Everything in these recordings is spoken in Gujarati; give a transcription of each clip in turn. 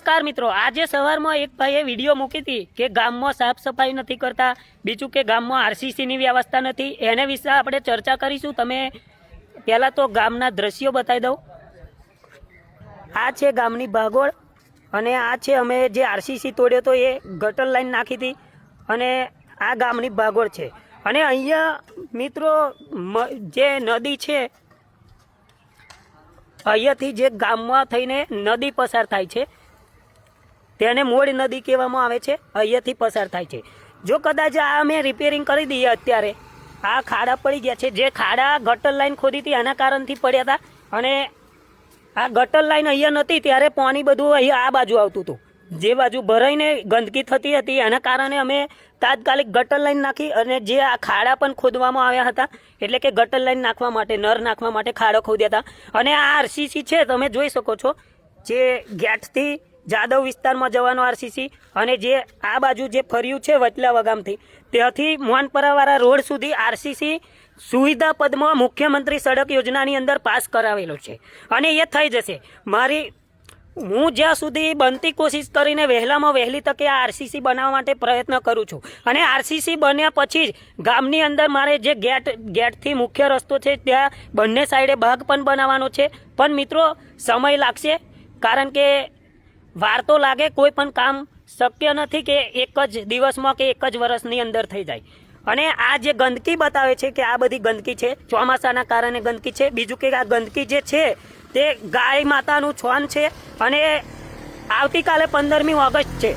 नमस्कार मित्रों, आज सवार में एक भाई विडियो मूकी थी कि गाम में साफ सफाई नहीं करता, बीजू के गाम में आरसीसी नी व्यवस्था नहीं, एने विषे आपणे चर्चा करीशुं। तमे पहला तो गामना दृश्यो बतावी दऊं। आ छे गामनी भागोळ अने आ छे अमे जे आरसीसी तोड्यो तो ये गटर लाइन नाखी थी अने आ गामनी भागोळ छे। अने अहींया मित्रों जे नदी छे અહીંયાથી જે ગામમાં થઈને નદી પસાર થાય છે તેને મોડ નદી કહેવામાં આવે છે। અહીંયાથી પસાર થાય છે। જો કદાચ આ અમે રિપેરિંગ કરી દઈએ અત્યારે આ ખાડા પડી ગયા છે, જે ખાડા ગટર લાઈન ખોદી હતી આના કારણથી પડ્યા હતા અને આ ગટર લાઈન અહીંયા નહોતી ત્યારે પાણી બધું અહીંયા આ બાજુ આવતું હતું, જે બાજુ ભરાઈને ગંદકી થતી હતી એના કારણે અમે તાત્કાલિક ગટર લાઈન નાખી અને જે આ ખાડા પણ ખોદવામાં આવ્યા હતા, એટલે કે ગટર લાઈન નાખવા માટે નર નાખવા માટે ખાડો ખોદ્યા હતા। અને આ આરસીસી છે તમે જોઈ શકો છો, જે ગેટથી જાદવ વિસ્તારમાં જવાનો આરસીસી અને જે આ બાજુ જે ફર્યું છે વચલા વગામથી ત્યાંથી મોહનપરાવાળા રોડ સુધી આરસીસી સુવિધા પદમાં મુખ્યમંત્રી સડક યોજનાની અંદર પાસ કરાવેલો છે અને એ થઈ જશે। મારી હું જ્યાં સુધી બનતી કોશિશ કરીને વહેલામાં વહેલી તકે આ આરસીસી બનાવવા માટે પ્રયત્ન કરું છું અને આરસીસી બન્યા પછી જ ગામની અંદર મારે જે ગેટથી મુખ્ય રસ્તો છે ત્યાં બંને સાઈડે ભાગ પણ બનાવવાનો છે। પણ મિત્રો સમય લાગશે, કારણ કે વાર તો લાગે, કોઈ પણ કામ શક્ય નથી કે એક જ દિવસમાં કે એક જ વર્ષની અંદર થઈ જાય। અને આ જે ગંદકી બતાવે છે કે આ બધી ગંદકી છે, ચોમાસાના કારણે ગંદકી છે। બીજું કે આ ગંદકી જે છે તે ગાય માતાનું છોન છે અને આવતીકાલે 15મી ઓગસ્ટ છે,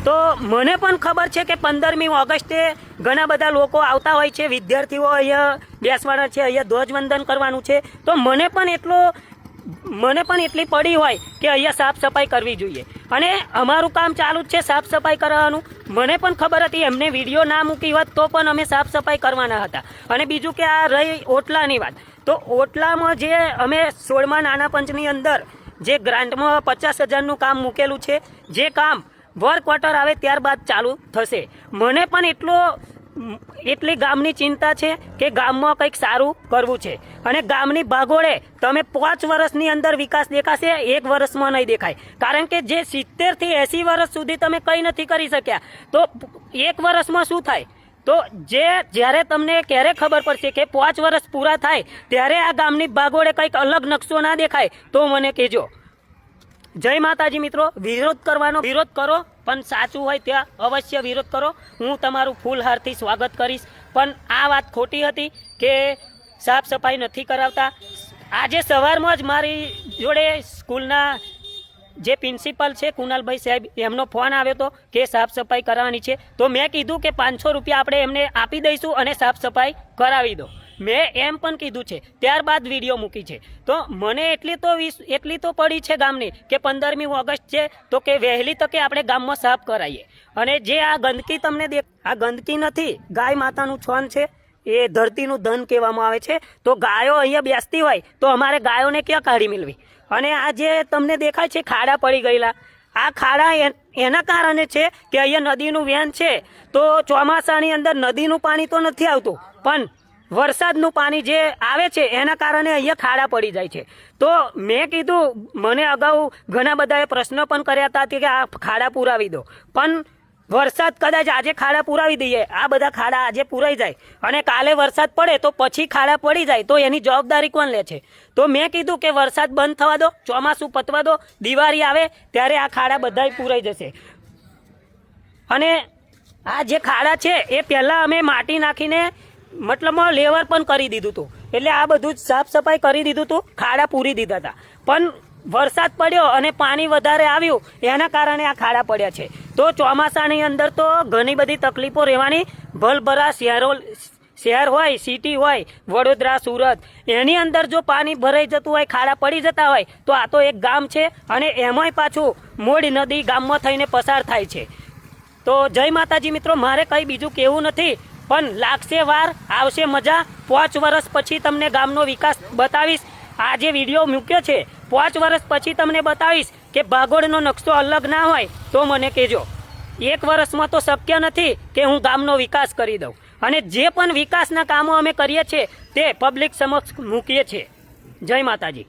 તો મને પણ ખબર છે કે 15મી ઓગસ્ટે ઘણા બધા લોકો આવતા હોય છે, વિદ્યાર્થીઓ અહીંયા બેસવાના છે, અહીંયા ધ્વજવંદન કરવાનું છે, તો મને પણ એટલી પડી હોય કે અહીંયા સાફ સફાઈ કરવી જોઈએ અને અમારું કામ ચાલુ જ છે સાફ સફાઈ કરવાનું। મને પણ ખબર હતી, એમને વિડીયો ના મૂકી હોત તો પણ અમે સાફ સફાઈ કરવાના હતા। અને બીજું કે આ રહી ઓટલાની વાત, તો ઓટલામાં જે અમે 16મા નાના પંચની અંદર જે ગ્રાન્ટમાં 50,000નું કામ મૂકેલું છે, જે કામ વર્ક ઓર્ડર આવે ત્યારબાદ ચાલુ થશે। મને પણ એટલી ગામની ચિંતા છે કે ગામમાં કંઈક સારું કરવું છે અને ગામની ભાગોળે તમે 5 વર્ષની અંદર વિકાસ દેખાશે, 1 વર્ષમાં નહીં દેખાય। કારણ કે જે 70 થી 80 વર્ષ સુધી તમે કંઈ નથી કરી શક્યા તો 1 વર્ષમાં શું થાય? તો જ્યારે તમને ક્યારે ખબર પડશે કે 5 વર્ષ પૂરા થાય ત્યારે આ ગામની ભાગોળે કંઈક અલગ નકશો ના દેખાય તો મને કહેજો। જય માતાજી મિત્રો, વિરોધ કરવાનો વિરોધ કરો, પણ સાચું હોય ત્યાં અવશ્ય વિરોધ કરો। હું તમારું ફૂલહારથી સ્વાગત કરીશ, પણ આ વાત ખોટી હતી કે સાફ સફાઈ નથી કરાવતા। આજે સવારમાં જ મારી જોડે સ્કૂલના જે પ્રિન્સિપલ છે કુનાલભાઈ સાહેબ, એમનો ફોન આવ્યો હતો કે સાફ સફાઈ કરાવવાની છે, તો મેં કીધું કે 500 રૂપિયા આપણે એમને આપી દઈશું અને સાફ સફાઈ કરાવી દો, મેં એમ પણ કીધું છે। ત્યારબાદ વિડીયો મૂકી છે, તો મને એટલી તો પડી છે ગામની કે 15મી ઓગસ્ટ છે તો કે વહેલી તકે આપણે ગામમાં સાફ કરાવીએ। અને જે આ ગંદકી તમને આ ગંદકી નથી, ગાય માતાનું છોન છે, એ ધરતીનું ધન કહેવામાં આવે છે। તો ગાયો અહીંયા બેસતી હોય તો અમારે ગાયોને ક્યાં કાઢી મેળવી? અને આ જે તમને દેખાય છે ખાડા પડી ગયેલા, આ ખાડા એના કારણે છે કે અહીંયા નદીનું વહેણ છે, તો ચોમાસાની અંદર નદીનું પાણી તો નથી આવતું, પણ વરસાદનું પાણી જે આવે છે એના કારણે અહીંયા ખાડા પડી જાય છે। તો મેં કીધું, મને અગાઉ ઘણા બધાએ પ્રશ્ન પણ કર્યા હતા કે આ ખાડા પુરાવી દો, પણ વરસાદ કદાચ આજે ખાડા પુરાવી દઈએ, આ બધા ખાડા આજે પુરાઈ જાય અને કાલે વરસાદ પડે તો પછી ખાડા પડી જાય તો એની જવાબદારી કોણ લે છે? તો મેં કીધું કે વરસાદ બંધ થવા દો, ચોમાસું પતવા દો, દિવાળી આવે ત્યારે આ ખાડા બધાય પુરાઈ જશે। અને આ જે ખાડા છે એ પહેલાં અમે માટી નાખીને મતલબમાં લેવર પણ કરી દીધું હતું, એટલે આ બધું જ સાફ સફાઈ કરી દીધું હતું, ખાડા પૂરી દીધા હતા, પણ વરસાદ પડ્યો અને પાણી વધારે આવ્યું એના કારણે આ ખાડા પડ્યા છે। તો ચોમાસાની અંદર તો ઘણી બધી તકલીફો રહેવાની। ભલભરા શહેર હોય, સિટી હોય, વડોદરા, સુરત, એની અંદર જો પાણી ભરાઈ જતું હોય, ખાડા પડી જતા હોય, તો આ તો એક ગામ છે અને એમાંય પાછું મોડી નદી ગામમાં થઈને પસાર થાય છે। તો જય માતાજી મિત્રો, મારે કંઈ બીજું કહેવું નથી, પણ લાગશે વાર, આવશે મજા। 5 વર્ષ પછી તમને ગામનો વિકાસ બતાવીશ। આ જે વિડીયો મૂક્યો છે 5 વર્ષ પછી તમને બતાવીશ કે ભાગોળનો નકશો અલગ ના હોય તો મને કહેજો। 1 વર્ષમાં તો શક્ય નથી કે હું ગામનો વિકાસ કરી દઉં, અને જે પણ વિકાસના કામો અમે કરીએ છીએ તે પબ્લિક સમક્ષ મૂકીએ છીએ। જય માતાજી।